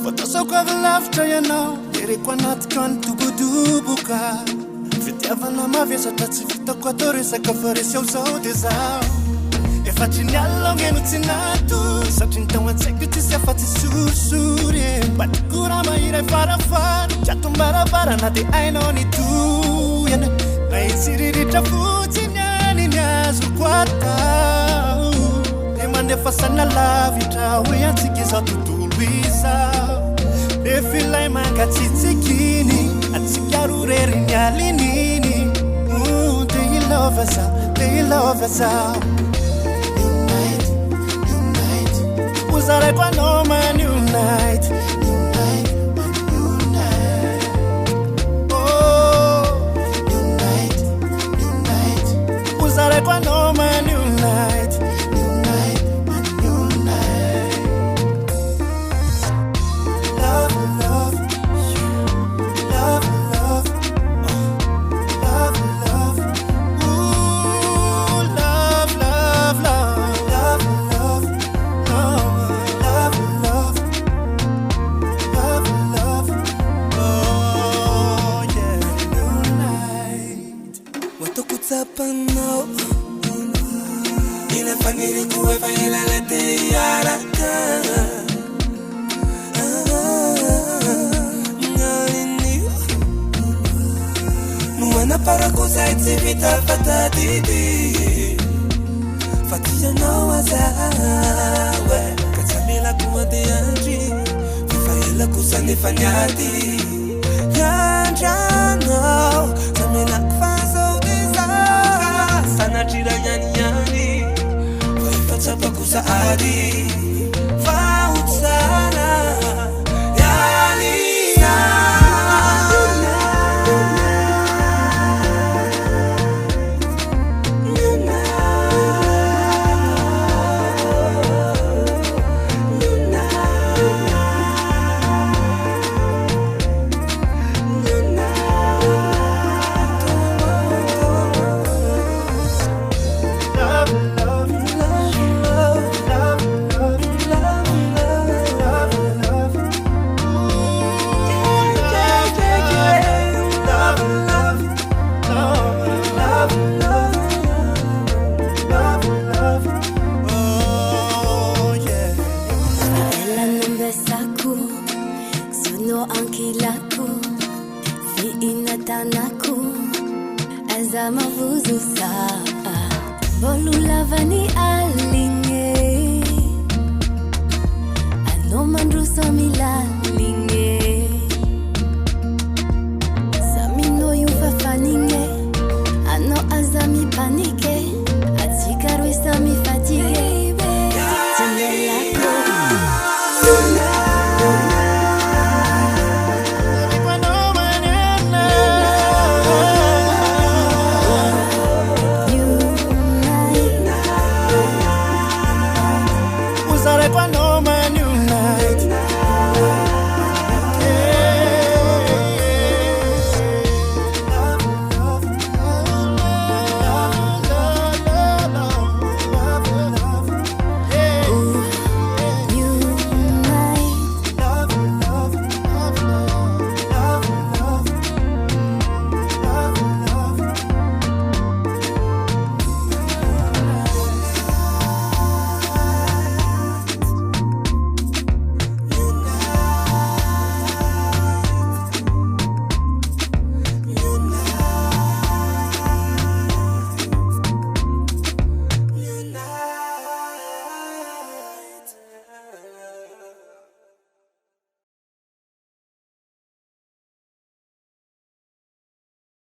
Fotosaoko avy lavitra ianao, ereko anaty trano dobodoboka. Fitiavana mavesatra tsy vitako atao resaka fa resy ao zao de zao. Efatry ny alina ongeno tsy nato, satria ny tao an-tsaiko tsisy afa-tsy sorisory. Batikora mahiray farafara, tratom-baravarana de hainao ny toyana. Na hitsiriritra fotsiny any ny azoko atao, de mandefa sana lavitra hoe antsika izao tontolo izao. Rehefa ilay mangatsitsikiny, atsika roa rery ny alininy. Te ilova zaho, te ilova zaho. Uzareko anao man unite, unite, unite. Oh, unite, unite. Uzareko anao man unite, unite, unite. Love, love, love, love, love, love. Ooh, love, love, love, love, love. Tapano ile famili kuwefa ile lete yaraka ngalini nuana para kusa itivita fatadidi fatia no wazawe katamila kumade anji vifaila kusani fanyati yanjano tamila kufaso sana tira yani vai fața pe cu saadi fautsana yalina Bolu lavani alinge, ano mandru sami